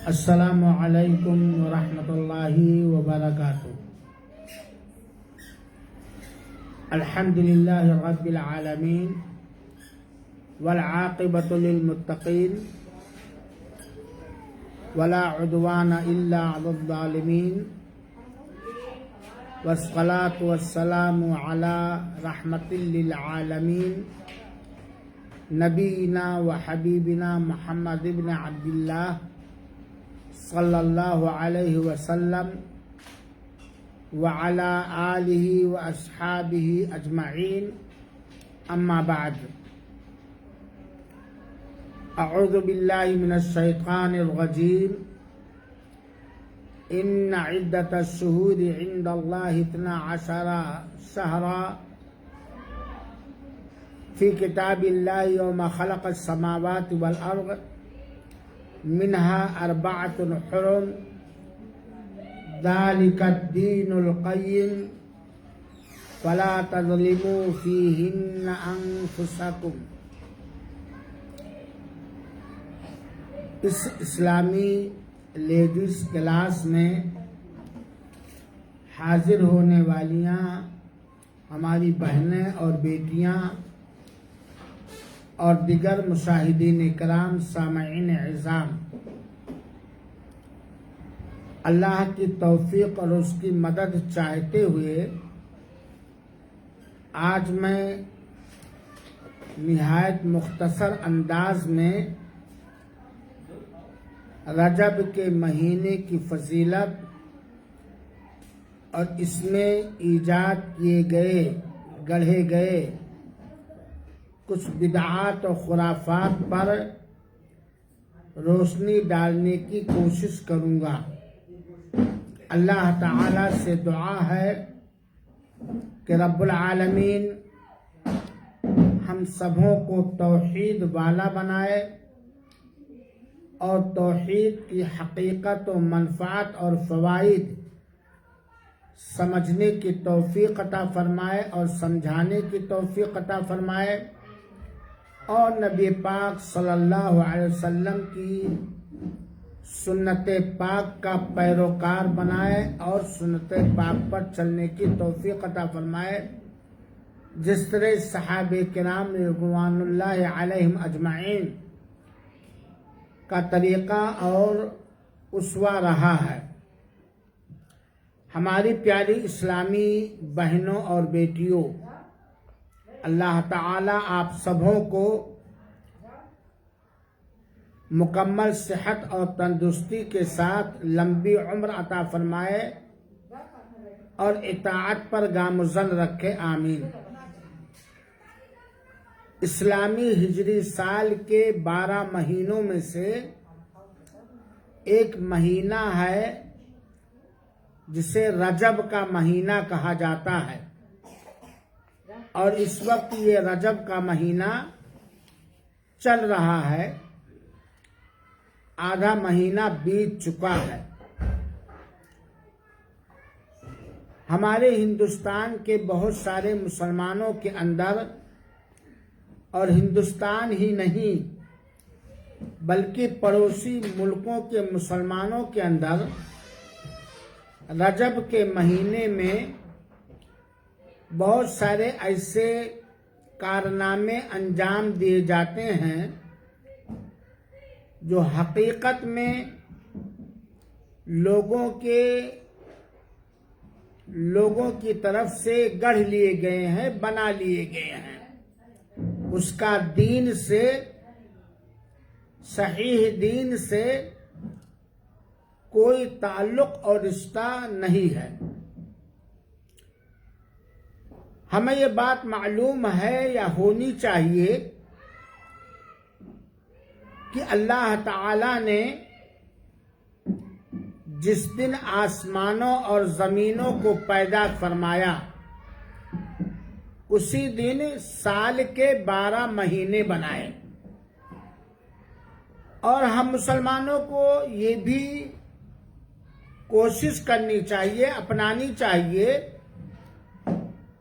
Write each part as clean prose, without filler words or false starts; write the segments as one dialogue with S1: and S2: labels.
S1: السلام علیکم ورحمۃ اللہ وبرکاتہ۔ الحمد للہ رب العالمین والعاقبۃ للمتقین ولا عدوان الا علی الظالمین والصلاة والسلام علی رحمۃ للعالمین نبینا و حبیبنا محمد بن عبداللہ صلی اللہ علیہ وسلم وعلی آلہ و اصحابہ اجمعین، اما بعد۔ اعوذ باللہ من الشیطان الرجیم۔ ان عدۃ الشہور عند اللہ 12 شہرا فی کتاب اللہ یوم خلق السماوات والارض منها 4 حرم ذلك الدین القیم فلا تظلموا فیہن انفسکم۔ اس اسلامی لیڈیز کلاس میں حاضر ہونے والیاں ہماری بہنیں اور بیٹیاں اور دیگر مشاہدین کرام، سامعین اعظام، اللہ کی توفیق اور اس کی مدد چاہتے ہوئے آج میں نہایت مختصر انداز میں رجب کے مہینے کی فضیلت اور اس میں ایجاد کیے گڑھے گئے کچھ بدعات اور خرافات پر روشنی ڈالنے کی کوشش کروں گا۔ اللہ تعالی سے دعا ہے کہ رب العالمین ہم سبوں کو توحید والا بنائے اور توحید کی حقیقت و منفعت اور فوائد سمجھنے کی توفیق عطا فرمائے اور سمجھانے کی توفیق عطا فرمائے، اور نبی پاک صلی اللہ علیہ وسلم کی سنت پاک کا پیروکار بنائے اور سنت پاک پر چلنے کی توفیق عطا فرمائے، جس طرح صحابہ کرام رضوان اللہ علیہم اجمعین کا طریقہ اور اسوہ رہا ہے۔ ہماری پیاری اسلامی بہنوں اور بیٹیوں، اللہ تعالی آپ سبوں کو مکمل صحت اور تندرستی کے ساتھ لمبی عمر عطا فرمائے اور اطاعت پر گامزن رکھے، آمین۔ اسلامی ہجری سال کے 12 مہینوں میں سے ایک مہینہ ہے جسے رجب کا مہینہ کہا جاتا ہے، اور اس وقت یہ رجب کا مہینہ چل رہا ہے، آدھا مہینہ بیت چکا ہے۔ ہمارے ہندوستان کے بہت سارے مسلمانوں کے اندر، اور ہندوستان ہی نہیں بلکہ پڑوسی ملکوں کے مسلمانوں کے اندر رجب کے مہینے میں بہت سارے ایسے کارنامے انجام دیے جاتے ہیں جو حقیقت میں لوگوں کی طرف سے گڑھ لیے گئے ہیں، بنا لیے گئے ہیں۔ اس کا دین سے، صحیح دین سے کوئی تعلق اور رشتہ نہیں ہے۔ ہمیں یہ بات معلوم ہے یا ہونی چاہیے کہ اللہ تعالی نے جس دن آسمانوں اور زمینوں کو پیدا فرمایا، اسی دن سال کے 12 مہینے بنائے، اور ہم مسلمانوں کو یہ بھی کوشش کرنی چاہیے، اپنانی چاہیے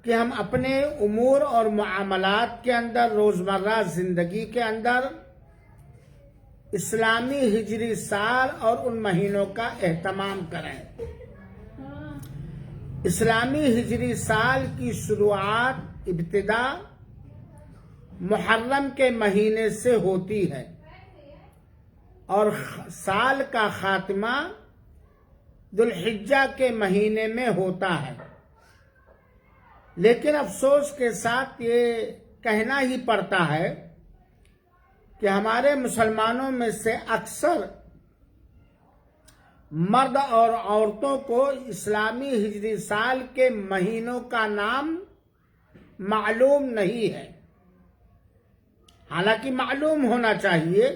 S1: کہ ہم اپنے امور اور معاملات کے اندر، روزمرہ زندگی کے اندر اسلامی ہجری سال اور ان مہینوں کا اہتمام کریں۔ اسلامی ہجری سال کی شروعات ابتدا محرم کے مہینے سے ہوتی ہے اور سال کا خاتمہ ذوالحجہ کے مہینے میں ہوتا ہے۔ لیکن افسوس کے ساتھ یہ کہنا ہی پڑتا ہے کہ ہمارے مسلمانوں میں سے اکثر مرد اور عورتوں کو اسلامی ہجری سال کے مہینوں کا نام معلوم نہیں ہے، حالانکہ معلوم ہونا چاہیے،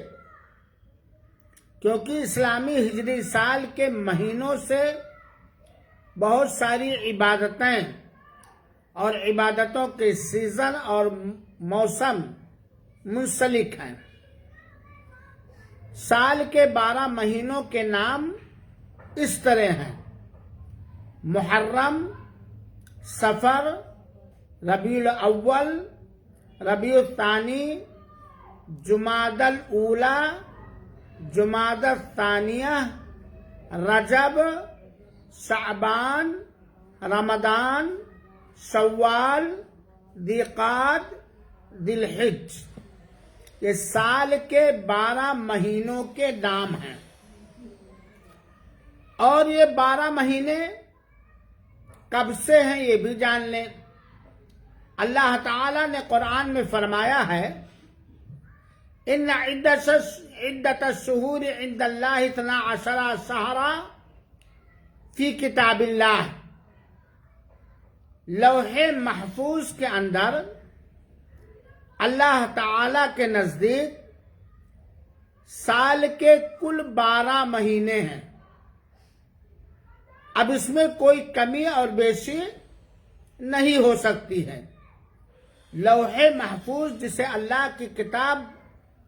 S1: کیونکہ اسلامی ہجری سال کے مہینوں سے بہت ساری عبادتیں اور عبادتوں کے سیزن اور موسم منسلک ہیں۔ سال کے 12 مہینوں کے نام اس طرح ہیں: محرم، صفر، ربیع الاول، ربیع الثانی، جمادی الاولی، جمادی الثانیہ، رجب، شعبان، رمضان، شوال، ذی القعدہ، ذی الحجہ۔ یہ سال کے 12 مہینوں کے نام ہیں، اور یہ 12 مہینے کب سے ہیں یہ بھی جان لیں۔ اللہ تعالی نے قرآن میں فرمایا ہے: ان عدت الشہور عند اللہ 12 شہرا فی کتاب اللہ۔ لوح محفوظ کے اندر اللہ تعالی کے نزدیک سال کے کل 12 مہینے ہیں۔ اب اس میں کوئی کمی اور بیشی نہیں ہو سکتی ہے۔ لوح محفوظ جسے اللہ کی کتاب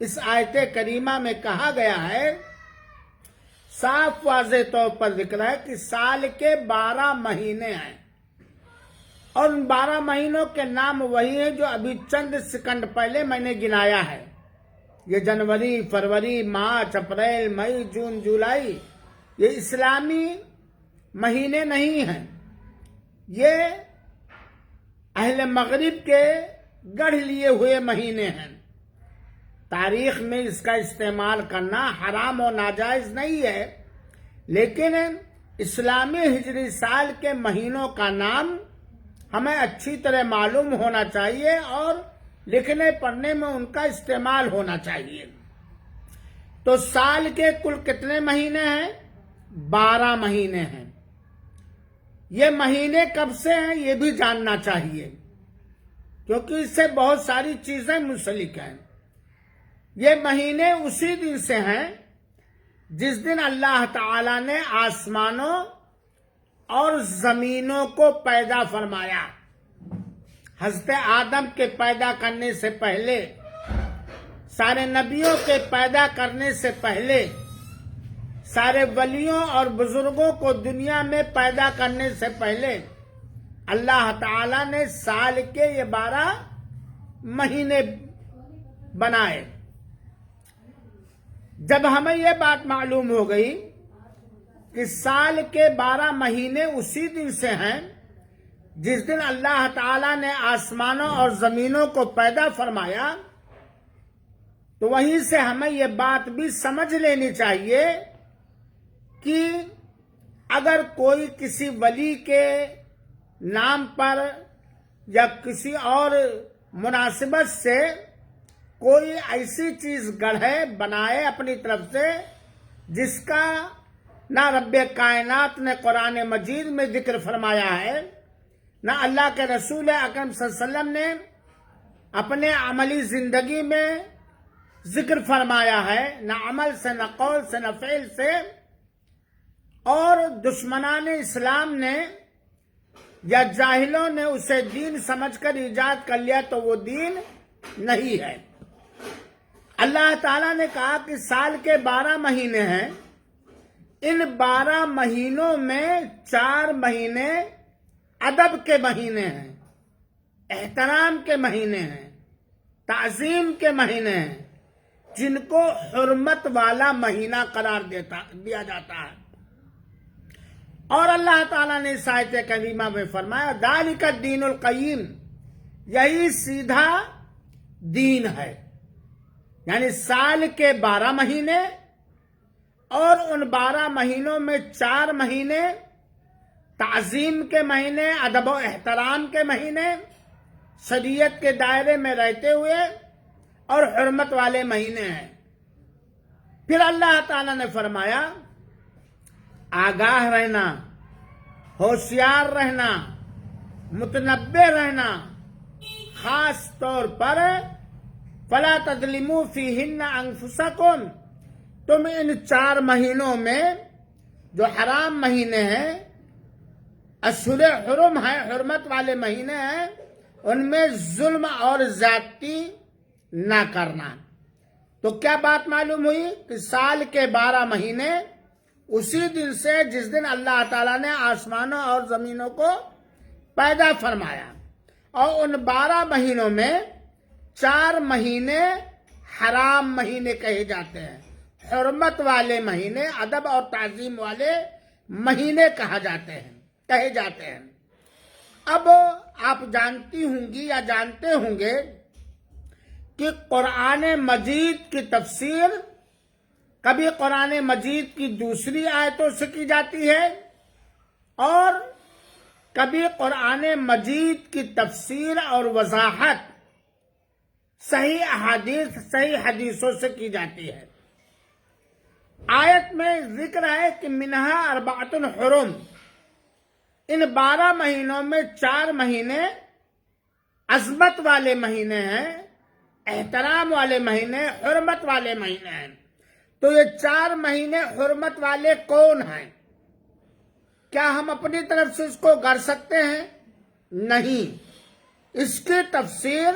S1: اس آیت کریمہ میں کہا گیا ہے، صاف واضح طور پر ذکر ہے کہ سال کے 12 مہینے ہیں، اور ان 12 مہینوں کے نام وہی ہیں جو ابھی چند سیکنڈ پہلے میں نے گنایا ہے۔ یہ جنوری، فروری، مارچ، اپریل، مئی، جون، جولائی، یہ اسلامی مہینے نہیں ہیں، یہ اہل مغرب کے گڑھ لیے ہوئے مہینے ہیں۔ تاریخ میں اس کا استعمال کرنا حرام و ناجائز نہیں ہے، لیکن اسلامی ہجری سال کے مہینوں کا نام ہمیں اچھی طرح معلوم ہونا چاہیے اور لکھنے پڑھنے میں ان کا استعمال ہونا چاہیے۔ تو سال کے کل کتنے مہینے ہیں؟ 12 مہینے ہیں۔ یہ مہینے کب سے ہیں یہ بھی جاننا چاہیے، کیونکہ اس سے بہت ساری چیزیں منسلک ہیں۔ یہ مہینے اسی دن سے ہیں جس دن اللہ تعالی نے آسمانوں اور زمینوں کو پیدا فرمایا۔ حضرت آدم کے پیدا کرنے سے پہلے، سارے نبیوں کے پیدا کرنے سے پہلے، سارے ولیوں اور بزرگوں کو دنیا میں پیدا کرنے سے پہلے اللہ تعالی نے سال کے یہ 12 مہینے بنائے۔ جب ہمیں یہ بات معلوم ہو گئی کہ سال کے 12 مہینے اسی دن سے ہیں جس دن اللہ تعالی نے آسمانوں اور زمینوں کو پیدا فرمایا، تو وہیں سے ہمیں یہ بات بھی سمجھ لینی چاہیے کہ اگر کوئی کسی ولی کے نام پر یا کسی اور مناسبت سے کوئی ایسی چیز گڑھے، بنائے اپنی طرف سے، جس کا نہ رب کائنات نے قرآن مجید میں ذکر فرمایا ہے، نہ اللہ کے رسول اکرم صلی اللہ علیہ وسلم نے اپنے عملی زندگی میں ذکر فرمایا ہے، نہ عمل سے، نہ قول سے، نہ فعل سے، اور دشمنان اسلام نے یا جاہلوں نے اسے دین سمجھ کر ایجاد کر لیا تو وہ دین نہیں ہے۔ اللہ تعالیٰ نے کہا کہ سال کے 12 مہینے ہیں، ان 12 مہینوں میں 4 مہینے ادب کے مہینے ہیں، احترام کے مہینے ہیں، تعظیم کے مہینے ہیں، جن کو حرمت والا مہینہ قرار دیا جاتا ہے۔ اور اللہ تعالیٰ نے اس آیت کریمہ میں فرمایا ذالک الدین القیم، یہی سیدھا دین ہے، یعنی سال کے 12 مہینے اور ان 12 مہینوں میں 4 مہینے تعظیم کے مہینے، ادب و احترام کے مہینے، شریعت کے دائرے میں رہتے ہوئے اور حرمت والے مہینے ہیں۔ پھر اللہ تعالیٰ نے فرمایا آگاہ رہنا، ہوشیار رہنا، متنبہ رہنا، خاص طور پر فلا تظلموا فیہن انفسکم، تم ان 4 مہینوں میں جو حرام مہینے ہیں، اشہر حرم ہیں، حرمت والے مہینے ہیں، ان میں ظلم اور زیادتی نہ کرنا۔ تو کیا بات معلوم ہوئی کہ سال کے 12 مہینے اسی دن سے جس دن اللہ تعالیٰ نے آسمانوں اور زمینوں کو پیدا فرمایا، اور ان 12 مہینوں میں 4 مہینے حرام مہینے کہے جاتے ہیں، حرمت والے مہینے، ادب اور تعظیم والے مہینے کہے جاتے ہیں۔ اب آپ جانتی ہوں گی یا جانتے ہوں گے کہ قرآن مجید کی تفسیر کبھی قرآن مجید کی دوسری آیتوں سے کی جاتی ہے اور کبھی قرآن مجید کی تفسیر اور وضاحت صحیح حدیثوں سے کی جاتی ہے۔ آیت میں ذکر ہے کہ منہا اربعۃ حرم، ان 12 مہینوں میں 4 مہینے عظمت والے مہینے ہیں، احترام والے مہینے، حرمت والے مہینے ہیں۔ تو یہ 4 مہینے حرمت والے کون ہیں؟ کیا ہم اپنی طرف سے اس کو گڑھ سکتے ہیں؟ نہیں۔ اس کی تفسیر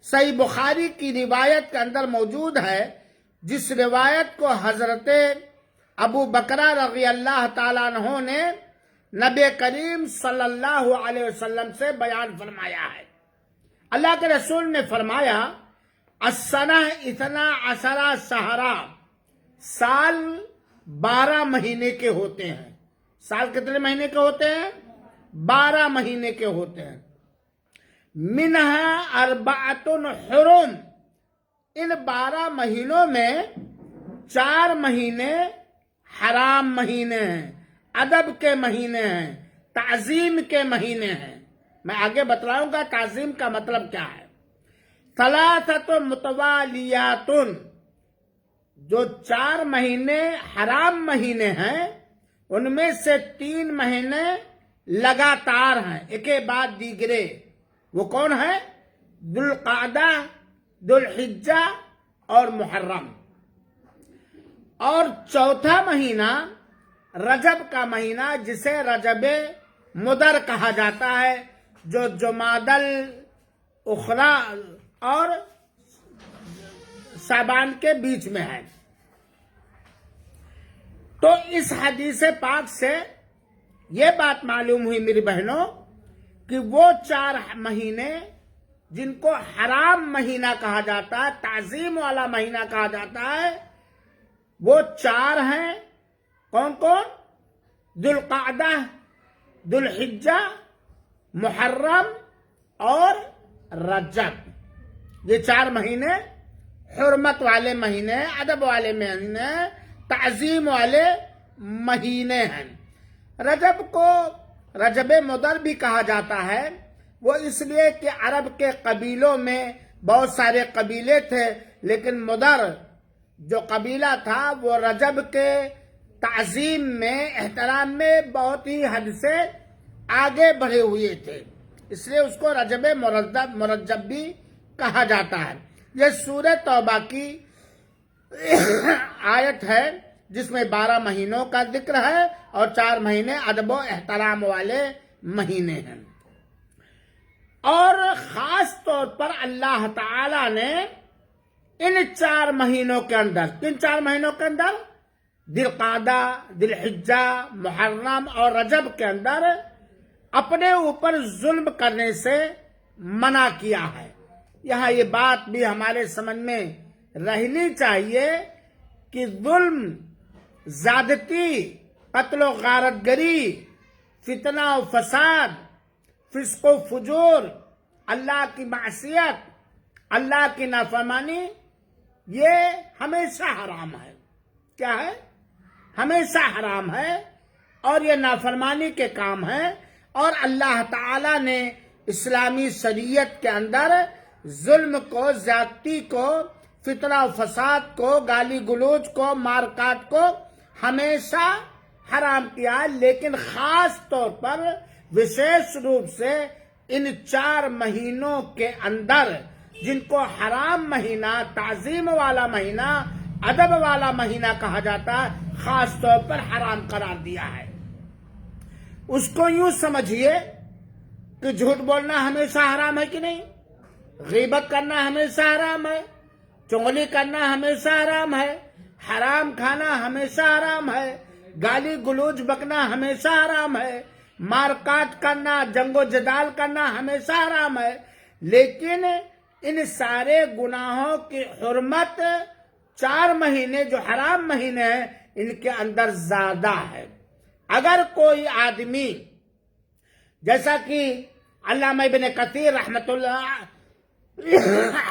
S1: صحیح بخاری کی روایت کے اندر موجود ہے، جس روایت کو حضرت ابو بکرہ رضی اللہ تعالیٰ عنہ نے نبی کریم صلی اللہ علیہ وسلم سے بیان فرمایا ہے۔ اللہ کے رسول نے فرمایا السنہ 12 شہرا، سال 12 مہینے کے ہوتے ہیں۔ سال کتنے مہینے کے ہوتے ہیں؟ 12 مہینے کے ہوتے ہیں۔ منہا اربعۃ حرم، ان 12 مہینوں میں 4 مہینے حرام مہینے ہیں، ادب کے مہینے ہیں، تعظیم کے مہینے ہیں۔ میں آگے بتلاؤں گا تعظیم کا مطلب کیا ہے۔ ثلاثۃ متوالیات، جو 4 مہینے حرام مہینے ہیں ان میں سے 3 مہینے لگاتار ہیں، ایک بعد دیگرے۔ وہ کون ہے؟ ذوالقعدہ، ذوالحجہ اور محرم۔ اور چوتھا مہینہ رجب کا مہینہ، جسے رجب مدر کہا جاتا ہے، جو جمادی الاخری اور شعبان کے بیچ میں ہے۔ تو اس حدیث پاک سے یہ بات معلوم ہوئی میری بہنوں کہ وہ 4 مہینے جن کو حرام مہینہ کہا جاتا ہے، تعظیم والا مہینہ کہا جاتا ہے، وہ 4 ہیں۔ کون کون؟ ذوالقعدہ، ذوالحجہ، محرم اور رجب۔ یہ 4 مہینے حرمت والے مہینے، ادب والے مہینے، تعظیم والے مہینے ہیں۔ رجب کو رجب مدر بھی کہا جاتا ہے، وہ اس لیے کہ عرب کے قبیلوں میں بہت سارے قبیلے تھے، لیکن مدر جو قبیلہ تھا وہ رجب کے تعظیم میں، احترام میں بہت ہی حد سے آگے بڑھے ہوئے تھے، اس لیے اس کو رجب مرجب بھی کہا جاتا ہے۔ یہ سورہ توبہ کی آیت ہے جس میں 12 مہینوں کا ذکر ہے اور 4 مہینے ادب و احترام والے مہینے ہیں۔ اور خاص طور پر اللہ تعالی نے ان 4 مہینوں کے اندر، کن 4 مہینوں کے اندر؟ ذوالقعدہ، ذوالحجہ، محرم اور رجب کے اندر اپنے اوپر ظلم کرنے سے منع کیا ہے۔ یہاں یہ بات بھی ہمارے سمجھ میں رہنی چاہیے کہ ظلم، زیادتی، قتل و غارت گری، فتنہ و فساد، فسق و فجور، اللہ کی معصیت، اللہ کی نافرمانی، یہ ہمیشہ حرام ہے۔ کیا ہے؟ ہمیشہ حرام ہے، اور یہ نافرمانی کے کام ہے۔ اور اللہ تعالی نے اسلامی شریعت کے اندر ظلم کو، زیادتی کو، فتنہ و فساد کو، گالی گلوچ کو، مار کاٹ کو ہمیشہ حرام کیا ہے، لیکن خاص طور پر وشیش روپ سے ان 4 مہینوں کے اندر، جن کو حرام مہینہ، تعظیم والا مہینہ، ادب والا مہینہ کہا جاتا ہے، خاص طور پر حرام قرار دیا ہے۔ اس کو یوں سمجھیے کہ جھوٹ بولنا ہمیشہ حرام ہے کہ نہیں، غیبت کرنا ہمیشہ حرام ہے، چغلی کرنا ہمیشہ حرام ہے، حرام کھانا ہمیشہ حرام ہے، گالی گلوچ بکنا ہمیشہ حرام ہے، مار کاٹ کرنا، جنگ و جدال کرنا ہمیشہ حرام ہے۔ لیکن ان سارے گناہوں کی حرمت 4 مہینے جو حرام مہینے ہیں ان کے اندر زیادہ ہے۔ اگر کوئی آدمی، جیسا کہ علامہ ابن کثیر رحمۃ اللہ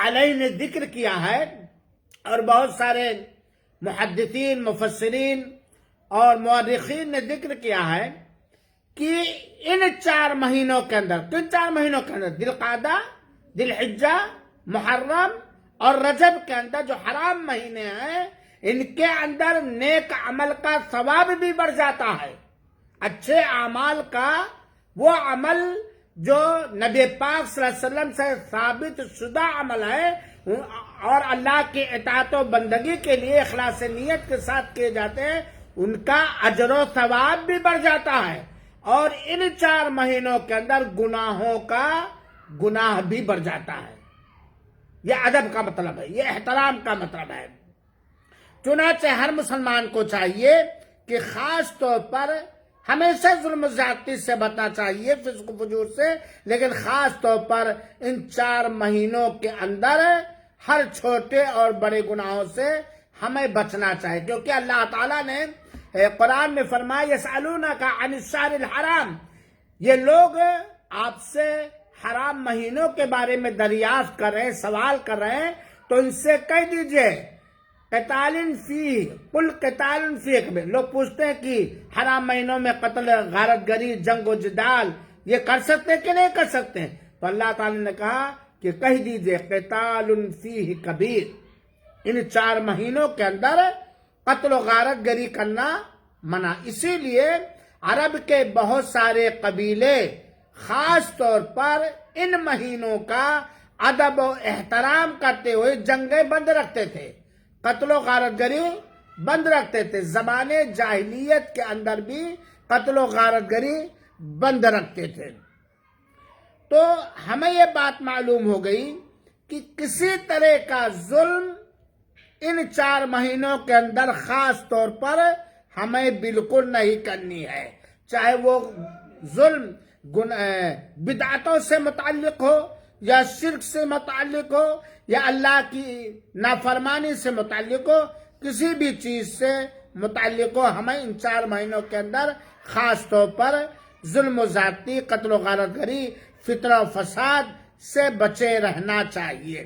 S1: علیہ نے ذکر کیا ہے، اور بہت سارے محدثین، مفسرین اور مورخین نے ذکر کیا ہے کہ ان 4 مہینوں کے اندر، کن 4 مہینوں کے اندر، ذی القعدہ، ذی الحجہ، محرم اور رجب کے اندر جو حرام مہینے ہیں، ان کے اندر نیک عمل کا ثواب بھی بڑھ جاتا ہے۔ اچھے اعمال کا وہ عمل جو نبی پاک صلی اللہ علیہ وسلم سے ثابت شدہ عمل ہے، اور اللہ کی اطاعت و بندگی کے لیے اخلاص نیت کے ساتھ کیے جاتے ہیں، ان کا اجر و ثواب بھی بڑھ جاتا ہے۔ اور ان 4 مہینوں کے اندر گناہوں کا گناہ بھی بڑھ جاتا ہے۔ یہ ادب کا مطلب ہے، یہ احترام کا مطلب ہے۔ چنانچہ ہر مسلمان کو چاہیے کہ خاص طور پر ہمیشہ ظلم و زیادتی سے بچنا چاہیے، فسق و فجور سے، لیکن خاص طور پر ان 4 مہینوں کے اندر ہر چھوٹے اور بڑے گناہوں سے ہمیں بچنا چاہیے، کیونکہ اللہ تعالیٰ نے قرآن میں فرمایا یسألونک عن الشہر الحرام، یہ لوگ آپ سے حرام مہینوں کے بارے میں دریافت کر رہے ہیں، سوال کر رہے ہیں، تو ان سے کہہ دیجئے قتال فیہ، قل قتال فیہ، لوگ پوچھتے ہیں کہ حرام مہینوں میں قتل، غارت گری، جنگ و جدال یہ کر سکتے کہ نہیں کر سکتے؟ تو اللہ تعالی نے کہا کہ کہہ دیجئے قتال فیہ کبیر، ان 4 مہینوں کے اندر قتل و غارت گری کرنا منع۔ اسی لیے عرب کے بہت سارے قبیلے خاص طور پر ان مہینوں کا ادب و احترام کرتے ہوئے جنگیں بند رکھتے تھے، قتل و غارت گری بند رکھتے تھے، زمان جاہلیت کے اندر بھی قتل و غارت گری بند رکھتے تھے۔ تو ہمیں یہ بات معلوم ہو گئی کہ کسی طرح کا ظلم ان 4 مہینوں کے اندر خاص طور پر ہمیں بالکل نہیں کرنی ہے، چاہے وہ ظلم بدعتوں سے متعلق ہو، یا شرک سے متعلق ہو، یا اللہ کی نافرمانی سے متعلق ہو، کسی بھی چیز سے متعلق ہو، ہمیں ان 4 مہینوں کے اندر خاص طور پر ظلم و زیادتی، قتل و غارت گری، فتنہ و فساد سے بچے رہنا چاہیے۔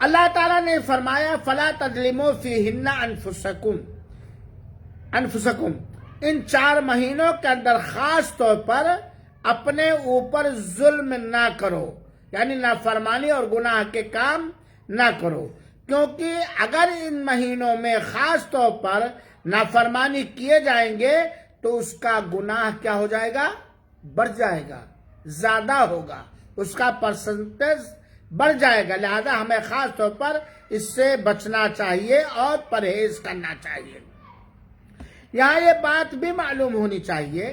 S1: اللہ تعالیٰ نے فرمایا فَلَا تَظْلِمُوا فِيهِنَّ أَنفُسَكُمْ، ان 4 مہینوں کے اندر خاص طور پر اپنے اوپر ظلم نہ کرو، یعنی نافرمانی اور گناہ کے کام نہ کرو، کیونکہ اگر ان مہینوں میں خاص طور پر نافرمانی کیے جائیں گے تو اس کا گناہ کیا ہو جائے گا؟ بڑھ جائے گا، زیادہ ہوگا، اس کا پرسنٹیج بڑھ جائے گا۔ لہذا ہمیں خاص طور پر اس سے بچنا چاہیے اور پرہیز کرنا چاہیے۔ یہاں یہ بات بھی معلوم ہونی چاہیے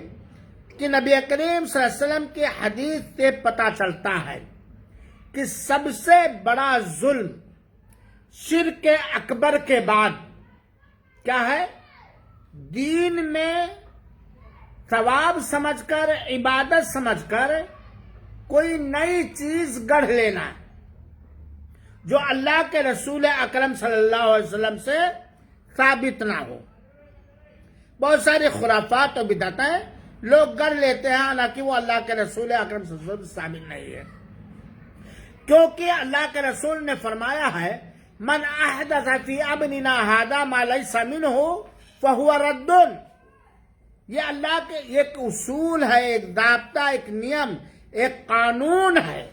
S1: کہ نبی کریم صلی اللہ علیہ وسلم کی حدیث سے پتہ چلتا ہے کہ سب سے بڑا ظلم شرک اکبر کے بعد کیا ہے؟ دین میں ثواب سمجھ کر، عبادت سمجھ کر کوئی نئی چیز گڑھ لینا، جو اللہ کے رسول اکرم صلی اللہ علیہ وسلم سے ثابت نہ ہو۔ بہت ساری خرافات اور بدعتیں لوگ گڑھ لیتے ہیں، حالانکہ وہ اللہ کے رسول اکرم صلی اللہ علیہ وسلم سے ثابت نہیں ہے، کیونکہ اللہ کے رسول نے فرمایا ہے من احدث فی امرنا ھذا ما لیس منہ فہو رد۔ یہ اللہ کے ایک اصول ہے، ایک ضابطہ، ایک نیم، ایک قانون ہے۔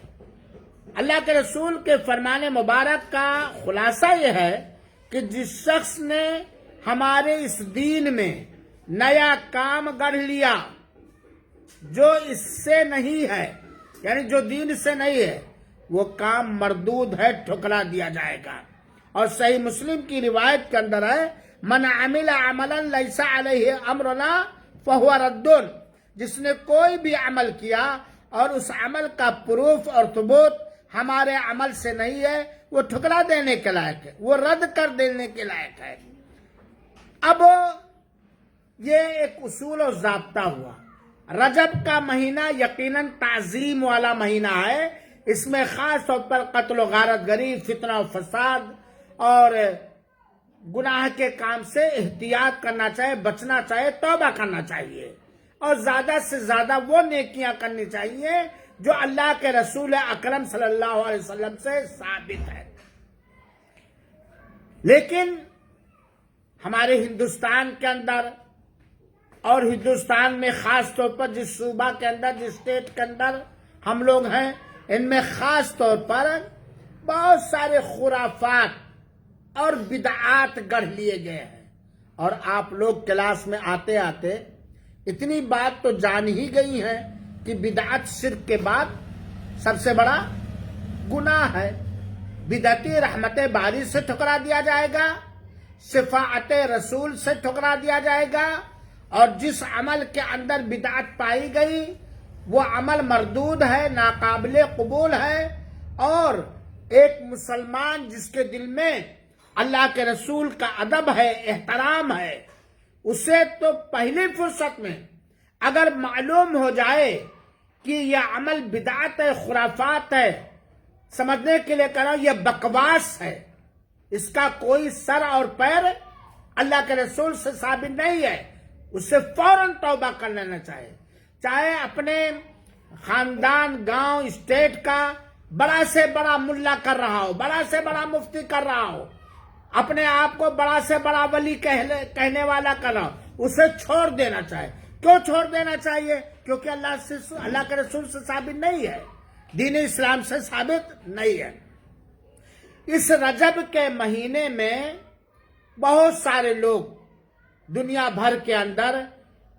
S1: اللہ کے رسول کے فرمان مبارک کا خلاصہ یہ ہے کہ جس شخص نے ہمارے اس دین میں نیا کام گڑھ لیا جو اس سے نہیں ہے، یعنی جو دین سے نہیں ہے، وہ کام مردود ہے، ٹھکرا دیا جائے گا۔ اور صحیح مسلم کی روایت کے اندر ہے من عمل عملا لیس علیہ امرنا فہو رد۔ جس نے کوئی بھی عمل کیا اور اس عمل کا پروف اور ثبوت ہمارے عمل سے نہیں ہے، وہ ٹھکرا دینے کے لائق ہے، وہ رد کر دینے کے لائق ہے۔ اب یہ ایک اصول اور ضابطہ ہوا۔ رجب کا مہینہ یقیناً تعظیم والا مہینہ ہے، اس میں خاص طور پر قتل و غارت گری، فتنہ و فساد اور گناہ کے کام سے احتیاط کرنا چاہیے، بچنا چاہیے، توبہ کرنا چاہیے، اور زیادہ سے زیادہ وہ نیکیاں کرنی چاہیے جو اللہ کے رسول اکرم صلی اللہ علیہ وسلم سے ثابت ہے۔ لیکن ہمارے ہندوستان کے اندر اور ہندوستان میں خاص طور پر جس صوبہ کے اندر، جس اسٹیٹ کے اندر ہم لوگ ہیں، ان میں خاص طور پر بہت سارے خرافات اور بدعات گڑھ لیے گئے ہیں، اور آپ لوگ کلاس میں آتے آتے اتنی بات تو جان ہی گئی ہے کہ بدعت شرک کے بعد سب سے بڑا گناہ ہے۔ بدعتی رحمت باری سے ٹھکرا دیا جائے گا، شفاعت رسول سے ٹھکرا دیا جائے گا، اور جس عمل کے اندر بدعت پائی گئی وہ عمل مردود ہے، ناقابل قبول ہے، اور ایک مسلمان جس کے دل میں اللہ کے رسول کا ادب ہے، احترام ہے، اسے تو پہلی فرصت میں اگر معلوم ہو جائے کہ یہ عمل بدعت ہے، خرافات ہے، سمجھنے کے لیے کہہ رہا ہوں یہ بکواس ہے، اس کا کوئی سر اور پیر اللہ کے رسول سے ثابت نہیں ہے، اس سے فوراً توبہ کر لینا چاہیے، چاہے اپنے خاندان، گاؤں، اسٹیٹ کا بڑا سے بڑا ملا کر رہا ہو، بڑا سے بڑا مفتی کر رہا ہو، اپنے آپ کو بڑا سے بڑا ولی کہنے والا کر رہا ہو، اسے چھوڑ دینا چاہیے۔ کیوں چھوڑ دینا چاہیے؟ کیونکہ اللہ کے رسول سے ثابت نہیں ہے، دین اسلام سے ثابت نہیں ہے۔ اس رجب کے مہینے میں بہت سارے لوگ دنیا بھر کے اندر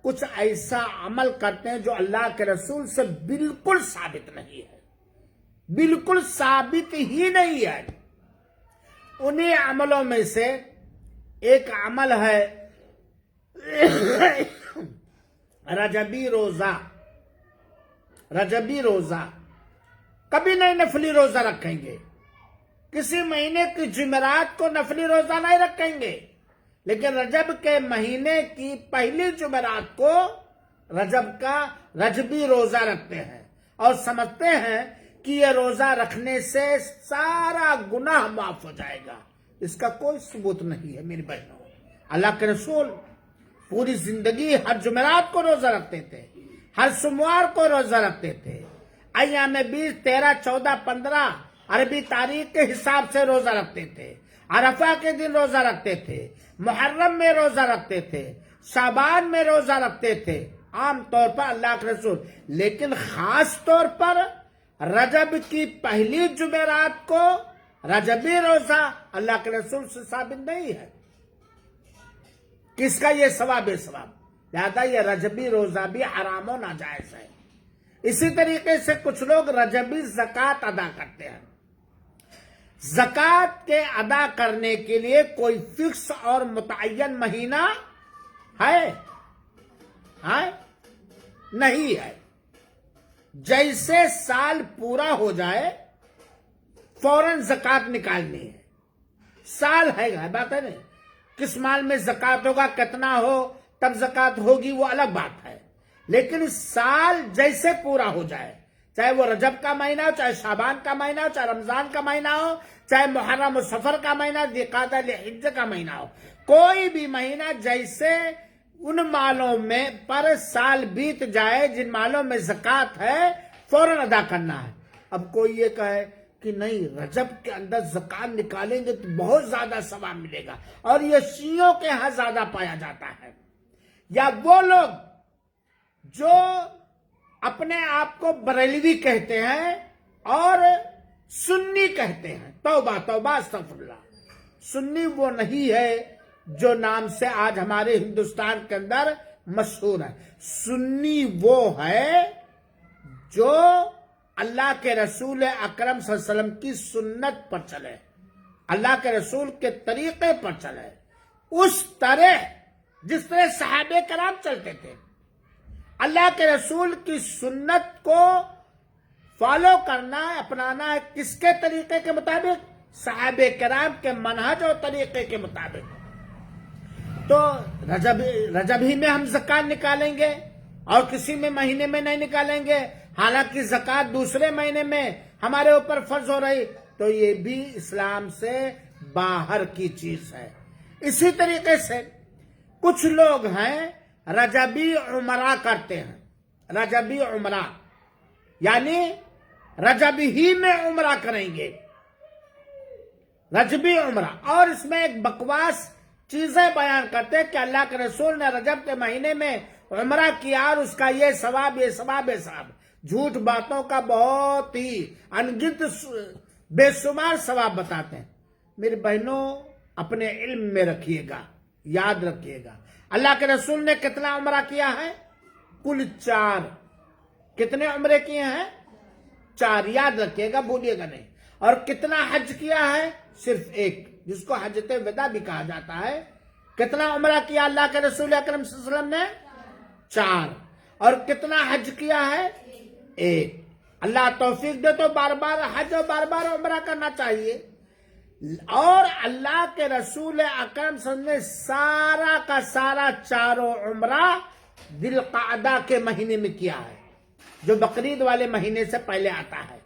S1: کچھ ایسا عمل کرتے ہیں جو اللہ کے رسول سے بالکل ثابت نہیں ہے، بالکل ثابت ہی نہیں ہے۔ انہی عملوں میں سے ایک عمل ہے رجبی روزہ۔ رجبی روزہ کبھی نہیں نفلی روزہ رکھیں گے، کسی مہینے کی جمعرات کو نفلی روزہ نہیں رکھیں گے، لیکن رجب کے مہینے کی پہلی جمعرات کو رجب کا رجبی روزہ رکھتے ہیں، اور سمجھتے ہیں کہ یہ روزہ رکھنے سے سارا گناہ معاف ہو جائے گا۔ اس کا کوئی ثبوت نہیں ہے میری بہنوں۔ اللہ کے رسول پوری زندگی ہر جمعرات کو روزہ رکھتے تھے، ہر سوموار کو روزہ رکھتے تھے، ایام 20، 13، 14، 15 عربی تاریخ کے حساب سے روزہ رکھتے تھے، عرفہ کے دن روزہ رکھتے تھے، محرم میں روزہ رکھتے تھے، شعبان میں روزہ رکھتے تھے، عام طور پر اللہ کے رسول۔ لیکن خاص طور پر رجب کی پہلی جمعرات کو رجبی روزہ اللہ کے رسول سے ثابت نہیں ہے۔ کس کا یہ ثواب ہے؟ ثواب لہذا یہ رجبی روزہ بھی حرام و ناجائز ہے۔ اسی طریقے سے کچھ لوگ رجبی زکوٰۃ ادا کرتے ہیں۔ زکوٰۃ کے ادا کرنے کے لیے کوئی فکس اور متعین مہینہ ہے؟ نہیں ہے۔ جیسے سال پورا ہو جائے فوراً زکوٰۃ نکالنی ہے۔ سال ہے بات ہے نہیں، کس مال میں زکوٰۃ ہوگا، کتنا ہو، تب زکوٰۃ ہوگی، وہ الگ بات ہے۔ لیکن سال جیسے پورا ہو جائے، چاہے وہ رجب کا مہینہ ہو، چاہے شعبان کا مہینہ ہو، چاہے رمضان کا مہینہ ہو، چاہے محرم و سفر کا مہینہ، ذوالقعدہ ذوالحجہ کا مہینہ ہو، کوئی بھی مہینہ جیسے ان مالوں میں پر سال بیت جائے جن مالوں میں زکوٰۃ ہے فوراً ادا کرنا ہے۔ اب کوئی یہ کہے کہ نہیں رجب کے اندر زکوٰۃ نکالیں گے تو بہت زیادہ ثواب ملے گا، اور یہ شیعوں کے ہاں زیادہ پایا جاتا ہے، یا وہ لوگ جو اپنے آپ کو بریلوی کہتے ہیں اور سنی کہتے ہیں، توبہ توبہ استغفر اللہ، سنی وہ نہیں ہے جو نام سے آج ہمارے ہندوستان کے اندر مشہور ہے، سنی وہ ہے جو اللہ کے رسول اکرم صلی اللہ علیہ وسلم کی سنت پر چلے، اللہ کے رسول کے طریقے پر چلے، اس طرح جس طرح صحابہ کرام چلتے تھے۔ اللہ کے رسول کی سنت کو فالو کرنا ہے، اپنانا ہے، کس کے طریقے کے مطابق؟ صحابہ کرام کے منہج اور طریقے کے مطابق۔ تو رجب ہی میں ہم زکوٰۃ نکالیں گے اور کسی میں مہینے میں نہیں نکالیں گے، حالانکہ زکوٰۃ دوسرے مہینے میں ہمارے اوپر فرض ہو رہی، تو یہ بھی اسلام سے باہر کی چیز ہے۔ اسی طریقے سے کچھ لوگ ہیں رجبی عمرہ کرتے ہیں، رجبی عمرہ یعنی رجب ہی میں عمرہ کریں گے، رجبی عمرہ، اور اس میں ایک بکواس چیزیں بیان کرتے کہ اللہ کے رسول نے رجب کے مہینے میں عمرہ کیا اور اس کا یہ ثواب یہ ثواب یہ ثواب، جھوٹ باتوں کا بہت ہی انگنت بے شمار ثواب بتاتے ہیں۔ میری بہنوں اپنے علم میں رکھیے گا، یاد رکھیے گا، اللہ کے رسول نے کتنا عمرہ کیا ہے؟ کل 4۔ کتنے عمرے کیے ہیں؟ 4، یاد رکھیے گا، بھولیے گا نہیں۔ اور کتنا حج کیا ہے؟ صرف 1، جس کو حجۃ وداع بھی کہا جاتا ہے۔ کتنا عمرہ کیا اللہ کے رسول اکرم صلی اللہ علیہ وسلم نے؟ 4۔ اور کتنا حج کیا ہے؟ 1۔ اللہ توفیق دے تو بار بار حج اور بار بار عمرہ کرنا چاہیے۔ اور اللہ کے رسول اکرم صلی اللہ علیہ وسلم نے سارا کا سارا 4 عمرہ ذوالقعدہ کے مہینے میں کیا ہے، جو بقرعید والے مہینے سے پہلے آتا ہے۔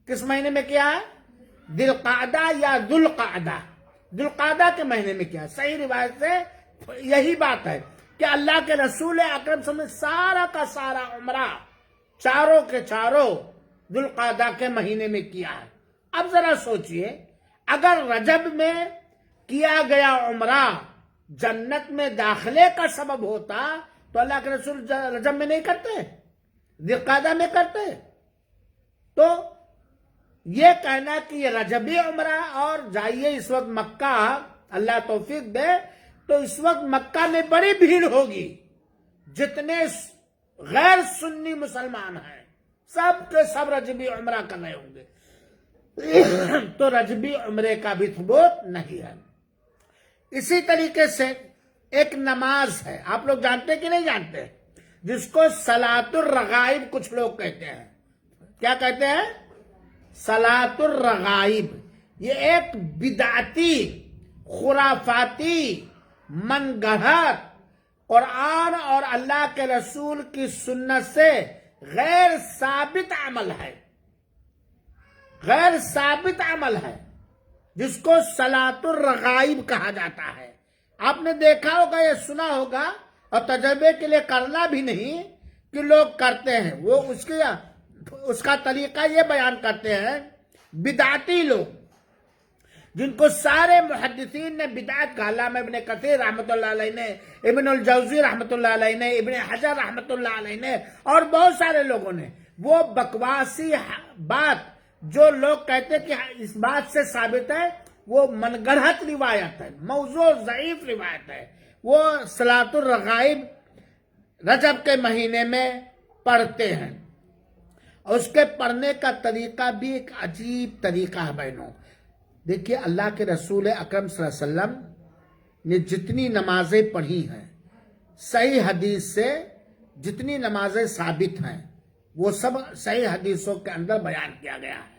S1: کس مہینے میں کیا ہے؟ ذوالقعدہ یا ذوالقعدہ، ذوالقعدہ کے مہینے میں کیا ہے۔ صحیح روایت سے یہی بات ہے کہ اللہ کے رسول اکرم صلی اللہ علیہ وسلم نے سارا کا سارا عمرہ 4 کے 4 ذوالقعدہ کے مہینے میں کیا ہے۔ اب ذرا سوچئے، اگر رجب میں کیا گیا عمرہ جنت میں داخلے کا سبب ہوتا تو اللہ کے رسول رجب میں نہیں کرتے، ذوالقعدہ میں کرتے؟ تو یہ کہنا کہ یہ رجبی عمرہ، اور جائیے اس وقت مکہ، اللہ توفیق دے تو اس وقت مکہ میں بڑی بھیڑ ہوگی، جتنے غیر سنی مسلمان ہیں سب کے سب رجبی عمرہ کر رہے ہوں گے، تو رجبی عمرے کا بھی ثبوت نہیں ہے۔ اسی طریقے سے ایک نماز ہے، آپ لوگ جانتے کہ نہیں جانتے، جس کو صلاۃ الرغائب کچھ لوگ کہتے ہیں۔ کیا کہتے ہیں؟ صلاۃ الرغائب۔ یہ ایک بدعتی خرافاتی من گڑھت قرآن اور اللہ کے رسول کی سنت سے غیر ثابت عمل ہے، غیر ثابت عمل ہے، جس کو صلاۃ الرغائب کہا جاتا ہے۔ آپ نے دیکھا ہوگا یا سنا ہوگا، اور تجربے کے لیے کرنا بھی نہیں کہ لوگ کرتے ہیں، وہ اس کا طریقہ یہ بیان کرتے ہیں، بدعتی لوگ جن کو سارے محدثین نے بدعت کہا، علامہ ابن کثیر رحمۃ اللہ علیہ نے، ابن الجوزی رحمۃ اللہ علیہ نے، ابن حجر رحمۃ اللہ علیہ نے، اور بہت سارے لوگوں نے، وہ بکواسی بات جو لوگ کہتے کہ اس بات سے ثابت ہے، وہ من گڑھت روایت ہے، موضوع ضعیف روایت ہے۔ وہ صلاۃ الرغائب رجب کے مہینے میں پڑھتے ہیں، اور اس کے پڑھنے کا طریقہ بھی ایک عجیب طریقہ ہے بہنوں۔ دیکھیے اللہ کے رسول اکرم صلی اللہ علیہ وسلم نے جتنی نمازیں پڑھی ہیں، صحیح حدیث سے جتنی نمازیں ثابت ہیں، وہ سب صحیح حدیثوں کے اندر بیان کیا گیا ہے۔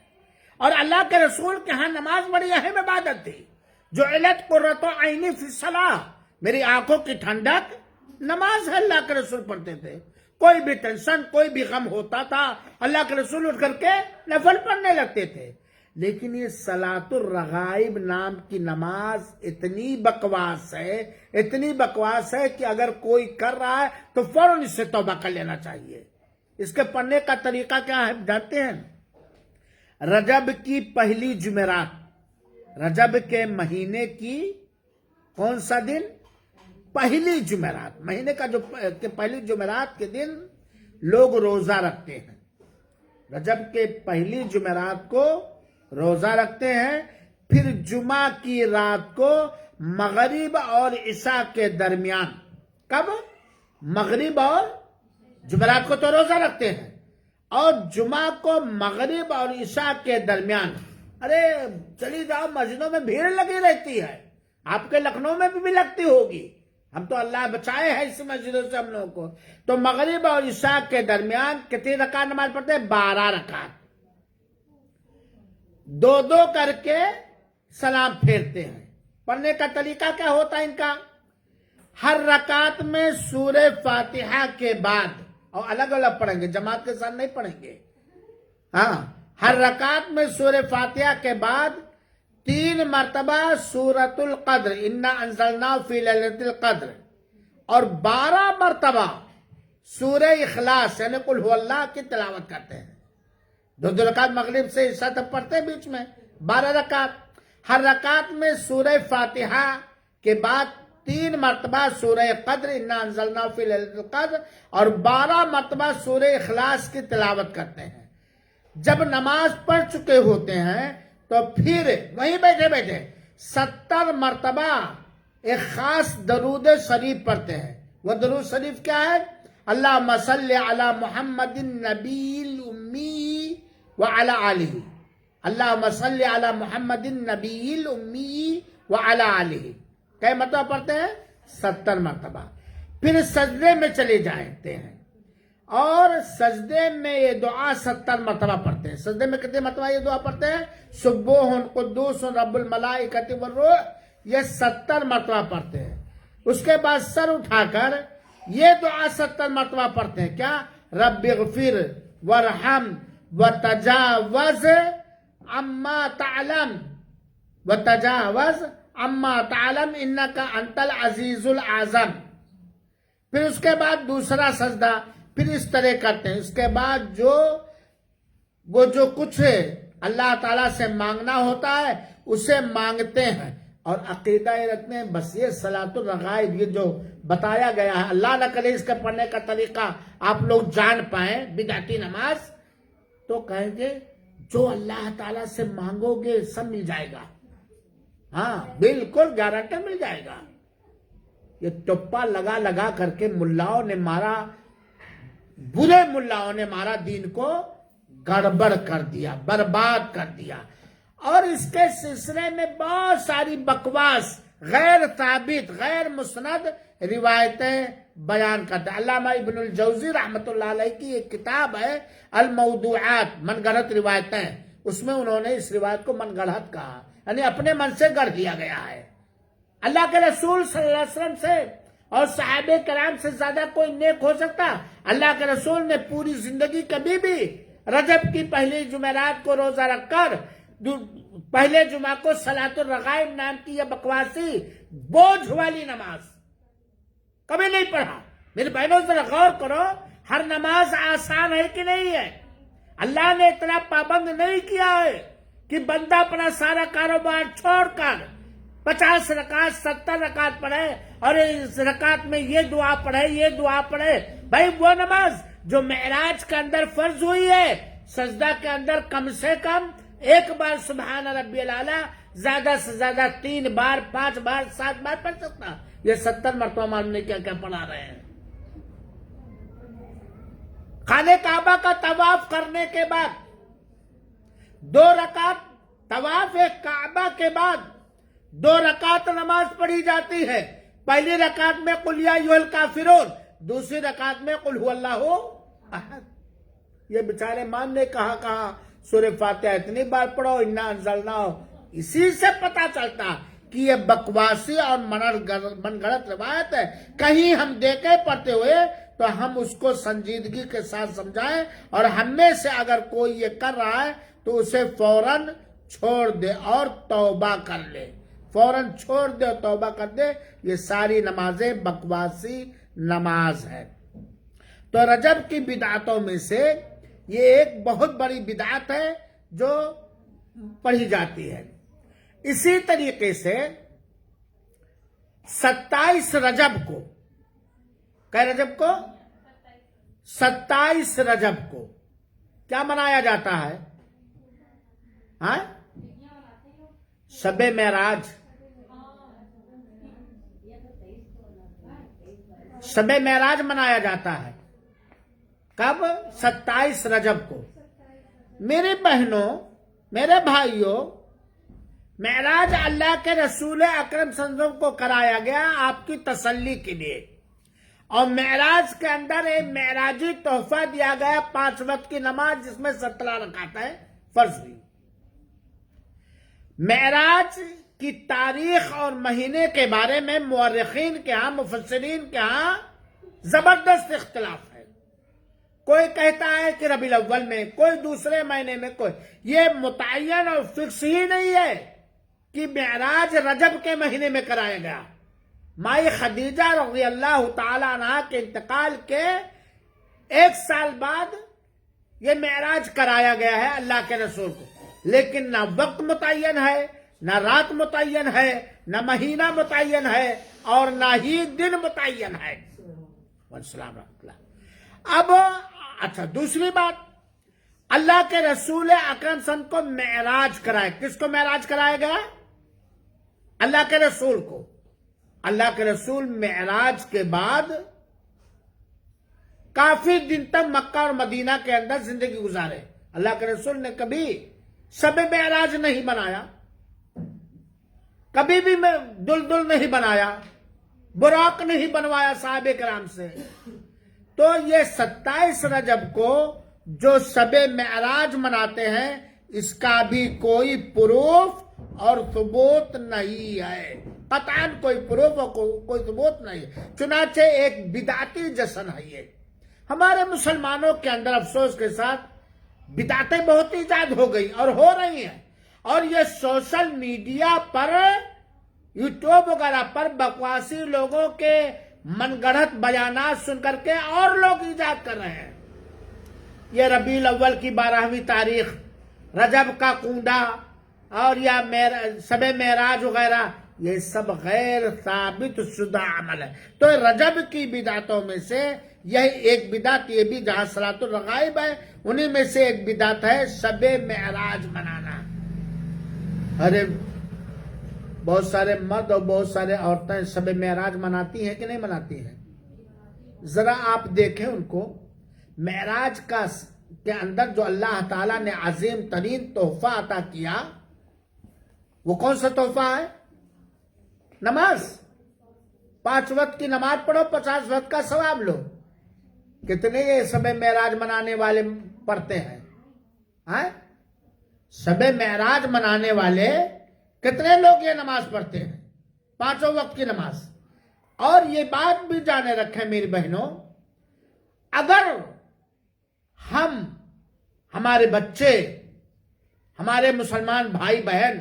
S1: اور اللہ کے رسول کے ہاں نماز بڑی اہم عبادت تھی، جو علت قرۃ عینی فی الصلاۃ، میری آنکھوں کی ٹھنڈک نماز ہے، اللہ کے رسول پڑھتے تھے۔ کوئی بھی ٹینشن کوئی بھی غم ہوتا تھا اللہ کے رسول اٹھ کر کے نفل پڑھنے لگتے تھے. لیکن یہ صلاۃ الرغائب نام کی نماز اتنی بکواس ہے کہ اگر کوئی کر رہا ہے تو فوراً اس سے توبہ کر لینا چاہیے. اس کے پڑھنے کا طریقہ کیا ہے جانتے ہیں؟ رجب کی پہلی جمعرات، رجب کے مہینے کی کون سا دن؟ پہلی جمعرات. مہینے کا جو پہلی جمعرات کے دن لوگ روزہ رکھتے ہیں. رجب کے پہلی جمعرات کو روزہ رکھتے ہیں. پھر جمعہ کی رات کو مغرب اور عشاء کے درمیان، کب؟ مغرب اور جمعرات کو تو روزہ رکھتے ہیں، اور جمعہ کو مغرب اور عشاء کے درمیان. ارے چلی جاؤ، مسجدوں میں بھیڑ لگی رہتی ہے، آپ کے لکھنؤ میں بھی لگتی ہوگی. ہم تو اللہ بچائے ہیں اس مسجدوں سے ہم لوگوں کو. تو مغرب اور عشاء کے درمیان کتنی رکعت نماز پڑھتے ہیں؟ 12 رکعت. 2 کر کے سلام پھیرتے ہیں. پڑھنے کا طریقہ کیا ہوتا ہے ان کا؟ ہر رکعت میں سورہ فاتحہ کے بعد، اور الگ الگ پڑھیں گے، جماعت کے ساتھ نہیں پڑھیں گے. ہاں، ہر رکعت میں سورہ فاتحہ کے بعد 3 مرتبہ سورۃ القدر، انا انزلناہ فی لیلۃ القدر، اور 12 مرتبہ سورہ اخلاص یعنی قل هو اللہ کی تلاوت کرتے ہیں. 2 رکعت مغرب سے عشاء تک پڑھتے ہیں، بیچ میں 12 رکعت. ہر رکعت میں سورہ فاتحہ کے بعد 3 مرتبہ سورہ قدر، انا انزلناہ فی لیلۃ القدر، اور 12 مرتبہ سورہ اخلاص کی تلاوت کرتے ہیں. جب نماز پڑھ چکے ہوتے ہیں تو پھر وہیں بیٹھے 70 مرتبہ ایک خاص درود شریف پڑھتے ہیں. وہ درود شریف کیا ہے؟ اللہم صلی علی محمد النبی الامی وعلی آلہ. اللہم صلی علی محمد النبی الامی وعلی آلہ. کئی مرتبہ پڑھتے ہیں؟ 70 مرتبہ. پھر سجدے میں چلے جاتے ہیں اور سجدے میں یہ دعا 70 مرتبہ پڑھتے ہیں. سجدے میں کتنے مرتبہ یہ دعا پڑھتے ہیں؟ سبوح قدوس رب الملائکۃ والروح، یہ 70 مرتبہ پڑھتے ہیں. اس کے بعد سر اٹھا کر یہ دعا 70 مرتبہ پڑھتے ہیں. کیا؟ رب اغفر وارحم وتجاوز عما تعلم انک انت العزیز الاعظم. پھر اس کے بعد دوسرا سجدہ پھر اس طرح کرتے ہیں. اس کے بعد جو کچھ اللہ تعالیٰ سے مانگنا ہوتا ہے اسے مانگتے ہیں اور عقیدہ رکھتے ہیں. بس یہ صلاۃ الرغائب، یہ جو بتایا گیا ہے، اللہ نہ کرے اس کے پڑھنے کا طریقہ آپ لوگ جان پائیں، بدعتی نماز، تو کہیں گے جو اللہ تعالیٰ سے مانگو گے سب مل جائے گا. ہاں بالکل گارنٹی مل جائے گا. یہ ٹپا لگا کر کے ملاؤں نے مارا، برے ملاؤں نے مارا، دین کو گڑبڑ کر دیا، برباد کر دیا. اور اس کے سلسلے میں بہت ساری بکواس، غیر ثابت، غیر مسند روایتیں بیان کرتے ہیں. علامہ ابن الجوزی رحمۃ اللہ علیہ کی ایک کتاب ہے الموضوعات، من گڑھت روایتیں، اس میں انہوں نے اس روایت کو من گڑھت کہا، یعنی اپنے من سے گڑھ دیا گیا ہے. اللہ کے رسول صلی اللہ علیہ وسلم سے اور صحابہ کرام سے زیادہ کوئی نیک ہو سکتا؟ اللہ کے رسول نے پوری زندگی کبھی بھی رجب کی پہلی جمعرات کو روزہ رکھ کر پہلے جمعہ کو صلاۃ الرغائب نام کی یہ بکواسی بوجھ والی نماز کبھی نہیں پڑھا. میرے بہنوں ذرا غور کرو، ہر نماز آسان ہے کہ نہیں ہے؟ اللہ نے اتنا پابند نہیں کیا ہے کہ بندہ اپنا سارا کاروبار چھوڑ کر 50 رکعت 70 رکعت پڑھے اور اس رکعت میں یہ دعا پڑھے یہ دعا پڑھے. بھائی وہ نماز جو معراج کے اندر فرض ہوئی ہے، سجدہ کے اندر کم سے کم 1 بار سبحان ربی الاعلیٰ، زیادہ سے زیادہ 3 بار 5 بار 7 بار پڑھ سکتا. یہ 70 مرتبہ معلوم نہیں کیا پڑھا رہے ہیں. خانہ کعبہ کا طواف کرنے کے بعد 2 رکعت، طواف کعبہ کے بعد 2 رکعت نماز پڑھی جاتی ہے. پہلی رکعت میں قل یا ایھا الکافرون، دوسری رکعت میں قل ھو اللہ احد. یہ بیچارے مان نے کہا سورہ فاتحہ اتنی بار پڑھو، انا انزلناہ. اسی سے پتا چلتا کہ یہ بکواسی اور من گھڑت روایت ہے، کہیں ہم دیکھے پڑھتے ہوئے تو ہم اس کو سنجیدگی کے ساتھ سمجھائیں، اور ہم میں سے اگر کوئی یہ کر رہا ہے تو اسے فوراً چھوڑ دے اور توبہ کر لے، فوراً چھوڑ دے اور توبہ کر دے۔ یہ ساری نمازیں بکواسی نماز ہے۔ تو رجب کی بدعتوں میں سے یہ ایک بہت بڑی بدعت ہے جو پڑھی جاتی ہے۔ اسی طریقے سے 27 رجب کو، کیا رجب کو؟ 27 رجب کو کیا منایا جاتا ہے؟ ہاں، شب معراج۔ شب معراج منایا جاتا ہے کب؟ 27 رجب کو۔ میری بہنوں، میرے بھائیوں، معراج اللہ کے رسول اکرم صلی اللہ علیہ وسلم کو کرایا گیا آپ کی تسلی کے لیے، اور معراج کے اندر ایک معراجی تحفہ دیا گیا 5 وقت کی نماز، جس میں 17 رکعت ہے فرض ہوئی۔ معراج کی تاریخ اور مہینے کے بارے میں مورخین کے ہاں، مفسرین کے ہاں زبردست اختلاف ہے۔ کوئی کہتا ہے کہ ربیع الاول میں، کوئی دوسرے مہینے میں، کوئی یہ متعین اور فکس ہی نہیں ہے کہ معراج رجب کے مہینے میں کرایا گیا۔ مائی خدیجہ رضی اللہ تعالی عنہا کے انتقال کے 1 سال بعد یہ معراج کرایا گیا ہے اللہ کے رسول کو، لیکن نہ وقت متعین ہے، نہ رات متعین ہے، نہ مہینہ متعین ہے، اور نہ ہی دن متعین ہے۔ والسلام رحمۃ اللہ۔ اب اچھا، دوسری بات، اللہ کے رسول اکرم صلی اللہ علیہ وسلم کو معراج کرایا، کس کو معراج کرایا گیا؟ اللہ کے رسول کو۔ اللہ کے رسول معراج کے بعد کافی دن تک مکہ اور مدینہ کے اندر زندگی گزارے۔ اللہ کے رسول نے کبھی شب معراج نہیں بنایا، کبھی بھی دلدل نہیں بنایا، براق نہیں بنوایا صحابہ کرام سے۔ تو یہ 27 رجب کو جو شب معراج مناتے ہیں، اس کا بھی کوئی پروف اور ثبوت نہیں ہے، قطعاً کوئی پروف اور کوئی ثبوت نہیں ہے، چنانچہ ایک بدعتی جشن ہے یہ۔ ہمارے مسلمانوں کے اندر افسوس کے ساتھ بدعتیں بہت ایجاد ہو گئی اور ہو رہی ہیں، اور یہ سوشل میڈیا پر، یوٹیوب وغیرہ پر بکواسی لوگوں کے من گڑھت بیانات سن کر کے اور لوگ ایجاد کر رہے ہیں۔ یہ ربیع الاول کی 12ویں تاریخ، رجب کا کنڈا، اور یا شب معراج وغیرہ، یہ سب غیر ثابت شدہ عمل ہے۔ تو رجب کی بدعتوں میں سے یہ ایک بدعت، یہ بھی جہاں صلاۃ الرغائب ہے انہی میں سے ایک بدعت ہے شب معراج منانا۔ ارے بہت سارے مرد اور بہت سارے عورتیں شب معراج مناتی ہیں کہ نہیں مناتی ہیں؟ ذرا آپ دیکھیں ان کو۔ معراج کے اندر جو اللہ تعالیٰ نے عظیم ترین تحفہ عطا کیا، وہ کون سا تحفہ ہے؟ نماز۔ 5 وقت کی نماز پڑھو، 50 وقت کا ثواب لو۔ کتنے یہ شب معراج منانے والے پڑھتے ہیں؟ شب معراج منانے والے کتنے لوگ یہ نماز پڑھتے ہیں، 5 وقت کی نماز؟ اور یہ بات بھی جانے رکھیں میری بہنوں، اگر ہمارے بچے، ہمارے مسلمان بھائی بہن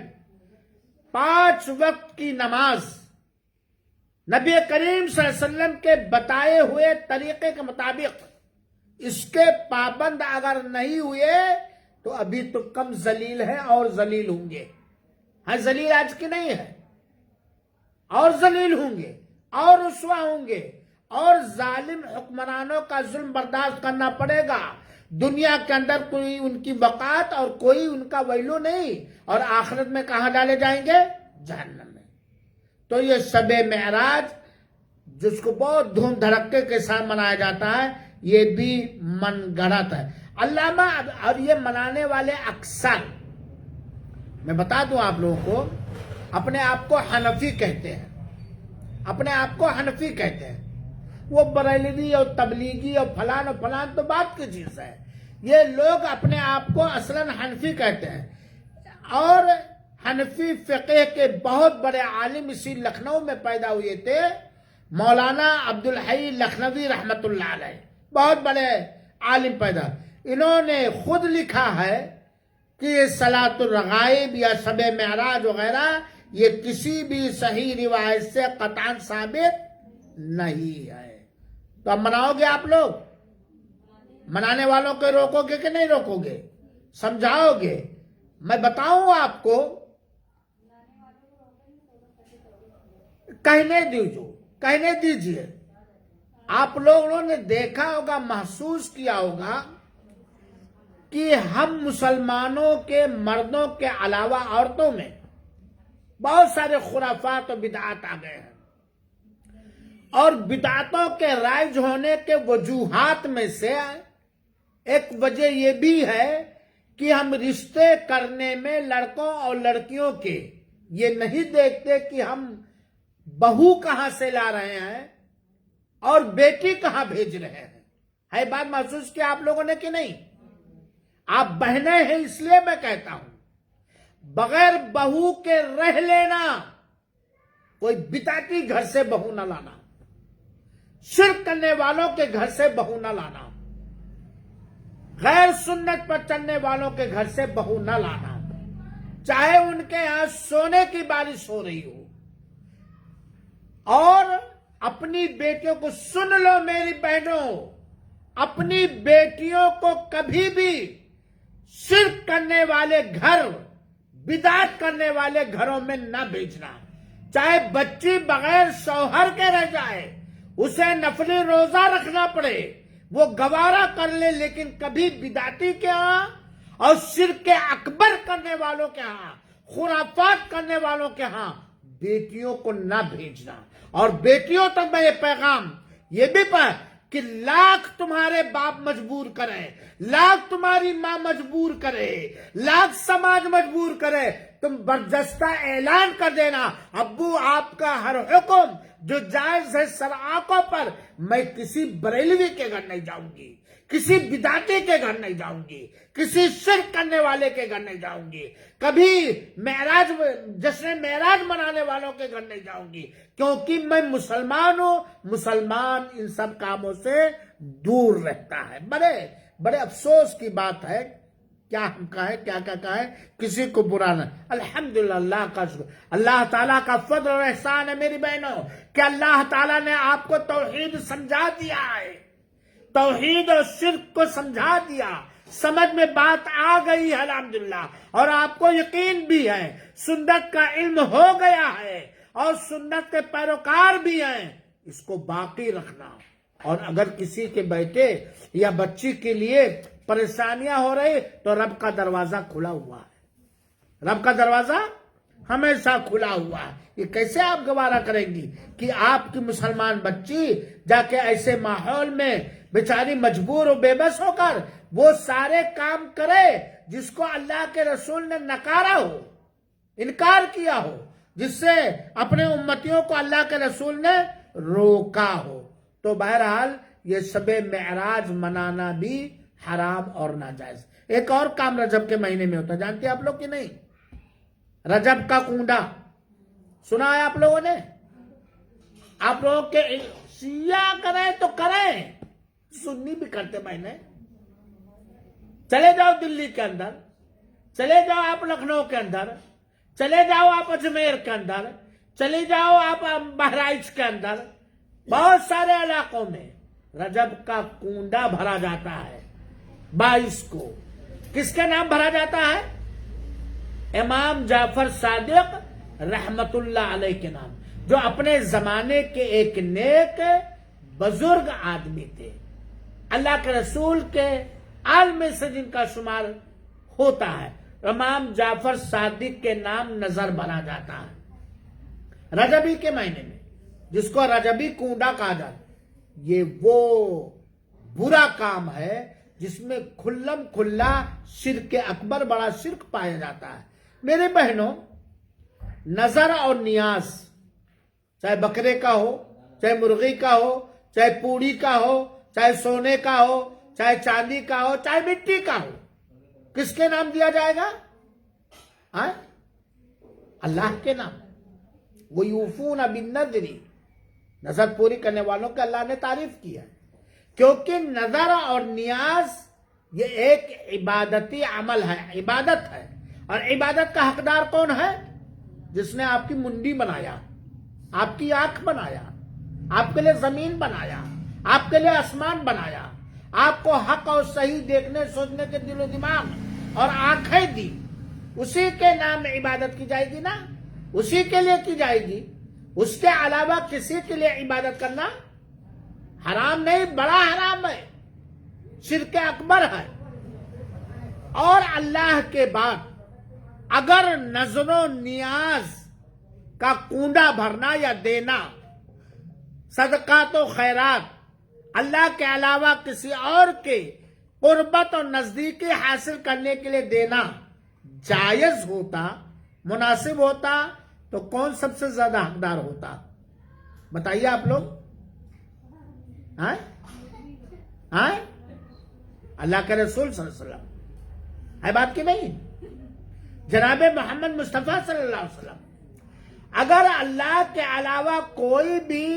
S1: 5 وقت کی نماز نبی کریم صلی اللہ علیہ وسلم کے بتائے ہوئے طریقے کے مطابق اس کے پابند اگر نہیں ہوئے تو ابھی تو کم ذلیل ہے، اور ذلیل ہوں گے۔ ہاں، ذلیل آج کی نہیں ہے، اور ذلیل ہوں گے، اور رسوا ہوں گے، اور ظالم حکمرانوں کا ظلم برداشت کرنا پڑے گا۔ دنیا کے اندر کوئی ان کی وقات اور کوئی ان کا ویلو نہیں، اور آخرت میں کہاں ڈالے جائیں گے؟ جہنم میں۔ تو یہ شب معراج جس کو بہت دھوم دھڑکے کے ساتھ منایا جاتا ہے، یہ بھی من گڑھت ہے۔ علامہ، اور یہ منانے والے اکثر، میں بتا دوں آپ لوگوں کو، اپنے آپ کو حنفی کہتے ہیں، اپنے آپ کو حنفی کہتے ہیں۔ وہ بریلوی اور تبلیغی اور فلان تو بات کی چیز ہے۔ یہ لوگ اپنے آپ کو اصلاً حنفی کہتے ہیں، اور حنفی فقہ کے بہت بڑے عالم اسی لکھنؤ میں پیدا ہوئے تھے، مولانا عبدالحی لکھنوی رحمت اللہ علیہ، بہت بڑے عالم پیدا. انہوں نے خود لکھا ہے کہ یہ صلاۃ الرغائب یا شب معراج وغیرہ یہ کسی بھی صحیح روایت سے قطعا ثابت نہیں ہے. تو اب مناؤ گے آپ لوگ؟ منانے والوں کو روکو گے کہ نہیں روکو گے؟ سمجھاؤ گے؟ میں بتاؤں آپ کو، کہنے دیجئے. آپ لوگوں نے دیکھا ہوگا، محسوس کیا ہوگا کہ ہم مسلمانوں کے مردوں کے علاوہ عورتوں میں بہت سارے خرافات و بدعات آ گئے ہیں، اور بدعاتوں کے رائج ہونے کے وجوہات میں سے ایک وجہ یہ بھی ہے کہ ہم رشتے کرنے میں لڑکوں اور لڑکیوں کے یہ نہیں دیکھتے کہ ہم بہو کہاں سے لا رہے ہیں اور بیٹی کہاں بھیج رہے ہیں. ہے بات محسوس کیا آپ لوگوں نے کہ نہیں؟ آپ بہنیں ہیں اس لیے میں کہتا ہوں، بغیر بہو کے رہ لینا، کوئی بدعتی گھر سے بہو نہ لانا، شرک کرنے والوں کے گھر سے بہو نہ لانا، غیر سنت پر چلنے والوں کے گھر سے بہو نہ لانا، چاہے ان کے یہاں سونے کی بارش ہو رہی ہو. اور اپنی بیٹیوں کو سن لو میری بہنوں، اپنی بیٹیوں کو کبھی بھی شرک کرنے والے گھر، بدعت کرنے والے گھروں میں نہ بھیجنا. چاہے بچی بغیر شوہر کے رہ جائے، اسے نفلی روزہ رکھنا پڑے، وہ گوارا کر لے، لیکن کبھی بدعتی کے ہاں اور شرک اکبر کرنے والوں کے ہاں، خرافات کرنے والوں کے ہاں بیٹیوں کو نہ بھیجنا. اور بیٹیوں تک میں یہ پیغام یہ بھی کہ لاکھ تمہارے باپ مجبور کرے، لاکھ تمہاری ماں مجبور کرے، لاکھ سماج مجبور کرے، تم برجستہ اعلان کر دینا، ابو آپ کا ہر حکم جو جائز ہے سر آنکھوں پر، میں کسی بریلوی کے گھر نہیں جاؤں گی، کسی بدعتی کے گھر نہیں جاؤں گی، کسی شرک کرنے والے کے گھر نہیں جاؤں گی، کبھی جشن معراج منانے والوں کے گھر نہیں جاؤں گی، کیونکہ میں مسلمان ہوں. مسلمان ان سب کاموں سے دور رہتا ہے. بڑے افسوس کی بات ہے. کیا ہم کہیں، کیا کہیں، کسی کو برا نہ. الحمدللہ، اللہ کا شکر، اللہ تعالیٰ کا فضل اور احسان ہے میری بہنوں کہ اللہ تعالیٰ نے آپ کو توحید سمجھا دیا ہے، توحید اور شرک کو سمجھا دیا، سمجھ میں بات آ گئی ہے الحمدللہ، اور آپ کو یقین بھی ہے، سنت کا علم ہو گیا ہے اور سنت کے پیروکار بھی ہیں. اس کو باقی رکھنا. اور اگر کسی کے بیٹے یا بچی کے لیے پریشانیاں ہو رہی تو رب کا دروازہ کھلا ہوا ہے، رب کا دروازہ ہمیشہ کھلا ہوا ہے. یہ کیسے آپ گوارا کریں گی کہ آپ کی مسلمان بچی جا کے ایسے ماحول میں بیچاری مجبور و بے بس ہو کر وہ سارے کام کرے جس کو اللہ کے رسول نے نکارا ہو، انکار کیا ہو، جس سے اپنے امتیوں کو اللہ کے رسول نے روکا ہو. تو بہرحال یہ شب معراج منانا بھی حرام اور ناجائز. ایک اور کام رجب کے مہینے میں ہوتا ہے، جانتے ہیں آپ لوگ کہ نہیں؟ رجب کا کنڈا سنا ہے آپ لوگوں نے؟ آپ لوگ کے شیعہ کریں تو کریں، سنی بھی کرتے. میں نے چلے جاؤ دلی کے اندر، چلے جاؤ آپ لکھنؤ کے اندر، چلے جاؤ آپ اجمیر کے اندر، چلے جاؤ آپ بہرائچ کے اندر، بہت سارے علاقوں میں رجب کا کنڈا بھرا جاتا ہے. 22 کو کس کے نام بھرا جاتا ہے؟ امام جعفر صادق رحمت اللہ علیہ کے نام، جو اپنے زمانے کے ایک نیک بزرگ آدمی تھے، اللہ کے رسول کے آل میں سے جن کا شمار ہوتا ہے. امام جعفر صادق کے نام نظر بھرا جاتا ہے رجبی کے مہینے میں، جس کو رجبی کنڈا کہا جاتا ہے. یہ وہ برا کام ہے جس میں کھلم کھلا شرک اکبر، بڑا شرک پایا جاتا ہے. میرے بہنوں، نظر اور نیاز چاہے بکرے کا ہو، چاہے مرغی کا ہو، چاہے پوڑی کا ہو، چاہے سونے کا ہو، چاہے چاندی کا ہو، چاہے مٹی کا ہو، کس کے نام دیا جائے گا؟ اللہ کے نام. وہ یوفون بالنذر، نظر پوری کرنے والوں کا اللہ نے تعریف کیا ہے، کیونکہ نظر اور نیاز یہ ایک عبادتی عمل ہے، عبادت ہے. اور عبادت کا حقدار کون ہے؟ جس نے آپ کی منڈی بنایا، آپ کی آنکھ بنایا، آپ کے لیے زمین بنایا، آپ کے لیے آسمان بنایا، آپ کو حق اور صحیح دیکھنے سوچنے کے دل و دماغ اور آنکھیں دی. اسی کے نام میں عبادت کی جائے گی نا، اسی کے لیے کی جائے گی. اس کے علاوہ کسی کے لیے عبادت کرنا حرام نہیں، بڑا حرام ہے، شرک اکبر ہے. اور اللہ کے بعد اگر نظر و نیاز کا کنڈا بھرنا یا دینا، صدقات و خیرات اللہ کے علاوہ کسی اور کے قربت اور نزدیکی حاصل کرنے کے لیے دینا جائز ہوتا، مناسب ہوتا، تو کون سب سے زیادہ حقدار ہوتا؟ بتائیے آپ لوگ. اللہ کے رسول صلی اللہ علیہ وسلم ہے بات کی نہیں؟ جناب محمد مصطفیٰ صلی اللہ علیہ وسلم. اگر اللہ کے علاوہ کوئی بھی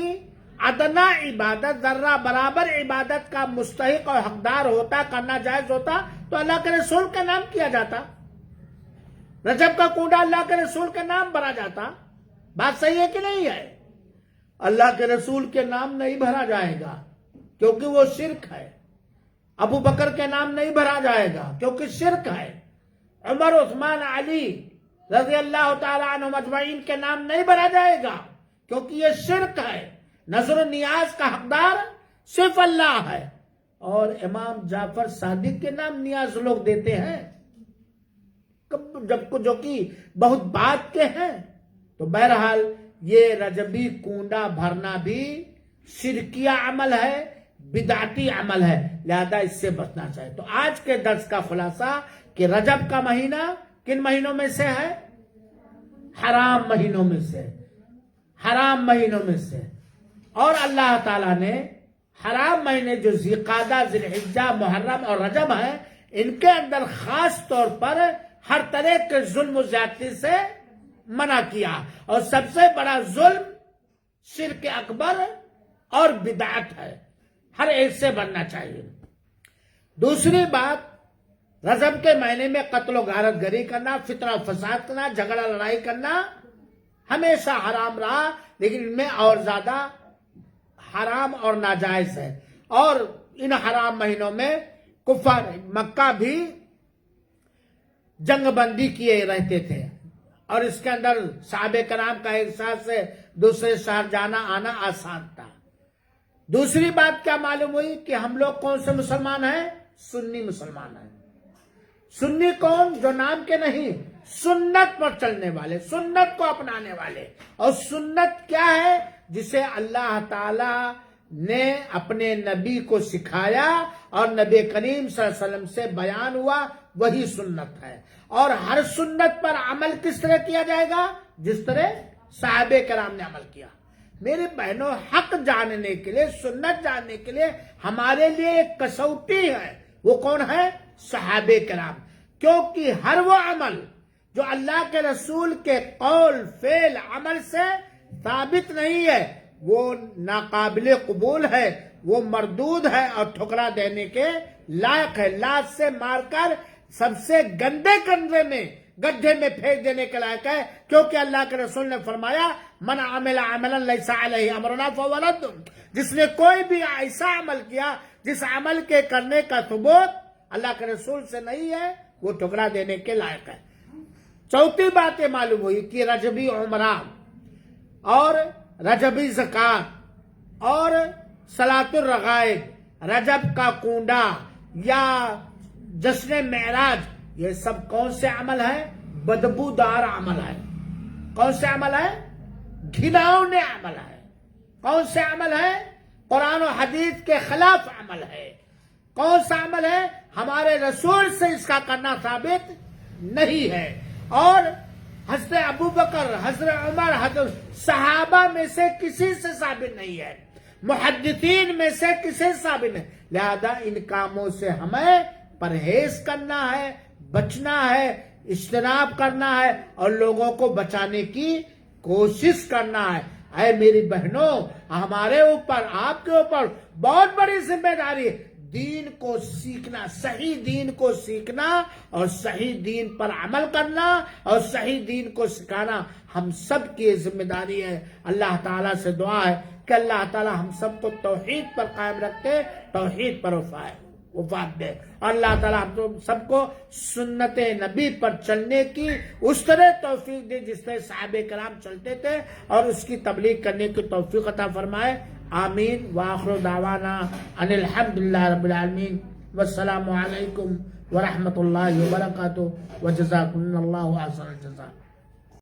S1: ادنا عبادت، ذرہ برابر عبادت کا مستحق اور حقدار ہوتا، کرنا جائز ہوتا، تو اللہ کے رسول کا نام کیا جاتا. رجب کا کنڈا اللہ کے رسول کے نام بھرا جاتا. بات صحیح ہے کہ نہیں ہے؟ اللہ کے رسول کے نام نہیں بھرا جائے گا کیونکہ وہ شرک ہے. ابو بکر کے نام نہیں بھرا جائے گا کیونکہ شرک ہے. عمر، عثمان، علی رضی اللہ تعالی عنہم اجمعین کے نام نہیں بھرا جائے گا کیونکہ یہ شرک ہے. نظر و نیاز کا حقدار صرف اللہ ہے. اور امام جعفر صادق کے نام نیاز لوگ دیتے ہیں جو کہ بہت بات کے ہیں. تو بہرحال یہ رجبی کنڈا بھرنا بھی شرکیہ عمل ہے، بدعتی عمل ہے، لہذا اس سے بچنا چاہیے. تو آج کے درس کا خلاصہ کہ رجب کا مہینہ کن مہینوں میں سے ہے؟ حرام مہینوں میں سے، حرام مہینوں میں سے. اور اللہ تعالیٰ نے حرام مہینے جو ذیقعدہ، ذوالحجہ، محرم اور رجب ہیں، ان کے اندر خاص طور پر ہر طرح کے ظلم و زیادتی سے منع کیا. اور سب سے بڑا ظلم شرک اکبر اور بدعت ہے. ہر ایک سے بننا چاہیے. دوسری بات، رجب کے مہینے میں قتل و غارت گری کرنا، فتنہ و فساد کرنا، جھگڑا لڑائی کرنا ہمیشہ حرام رہا، لیکن ان میں اور زیادہ حرام اور ناجائز ہے. اور ان حرام مہینوں میں کفار مکہ بھی جنگ بندی کیے رہتے تھے، اور اس کے اندر صحابہ کرام کا ایک شہر سے دوسرے شہر جانا آنا آسان تھا. دوسری بات کیا معلوم ہوئی کہ ہم لوگ کون سے مسلمان ہیں؟ سنی مسلمان ہیں. سنی کون؟ جو نام کے نہیں، سنت پر چلنے والے، سنت کو اپنانے والے. اور سنت کیا ہے؟ جسے اللہ تعالی نے اپنے نبی کو سکھایا اور نبی کریم صلی اللہ علیہ وسلم سے بیان ہوا، وہی سنت ہے. اور ہر سنت پر عمل کس طرح کیا جائے گا؟ جس طرح صحابہ کرام نے عمل کیا. میری بہنوں، حق جاننے کے لیے، سنت جاننے کے لیے ہمارے لیے ایک کسوٹی ہے. وہ کون ہے؟ صحابہ کرام. کیونکہ ہر وہ عمل جو اللہ کے رسول کے قول، فعل، عمل سے ثابت نہیں ہے، وہ ناقابل قبول ہے، وہ مردود ہے اور ٹھکرا دینے کے لائق ہے. لات سے مار کر سب سے گندے گڈھے میں پھینک دینے کے لائق ہے. کیونکہ اللہ کے رسول نے فرمایا، من عمل عملا لیس علیہ امرنا فہو رد. جس نے کوئی بھی ایسا عمل کیا جس عمل کے کرنے کا ثبوت اللہ کے رسول سے نہیں ہے، وہ ٹھکرا دینے کے لائق ہے. چوتھی بات یہ معلوم ہوئی کہ رجبی عمرہ اور رجبی زکوٰۃ اور صلاۃ الرغائب، رجب کا کنڈا یا جشن معراج، یہ سب کون سے عمل ہے؟ بدبودار عمل ہے. کون سے عمل ہے؟ گھناؤنے عمل ہے. کون سے عمل ہے؟ قرآن و حدیث کے خلاف عمل ہے. کون سا عمل ہے؟ ہمارے رسول سے اس کا کرنا ثابت نہیں ہے. اور حضرت ابو بکر، حضرت عمر، حضرت صحابہ میں سے کسی سے ثابت نہیں ہے، محدثین میں سے کسی سے ثابت نہیں. لہذا ان کاموں سے ہمیں پرہیز کرنا ہے، بچنا ہے. اجتناب کرنا ہے اور لوگوں کو بچانے کی کوشش کرنا ہے۔ اے میری بہنوں، ہمارے اوپر، آپ کے اوپر بہت بڑی ذمہ داری ہے، دین کو سیکھنا، صحیح دین کو سیکھنا اور صحیح دین پر عمل کرنا اور صحیح دین کو سکھانا ہم سب کی ذمہ داری ہے۔ اللہ تعالیٰ سے دعا ہے کہ اللہ تعالیٰ ہم سب کو توحید پر قائم رکھے، توحید پر وفات دے، اور اللہ تعالیٰ ہم سب کو سنت نبی پر چلنے کی اس طرح توفیق دے جس طرح صحابہ کرام چلتے تھے، اور اس کی تبلیغ کرنے کی توفیق عطا فرمائے۔ آمین۔ وآخر دعوانا ان الحمدللہ رب العالمین، والسلام علیکم ورحمۃ اللہ وبرکاتہ، وجزاکم اللہ احسن الجزاء۔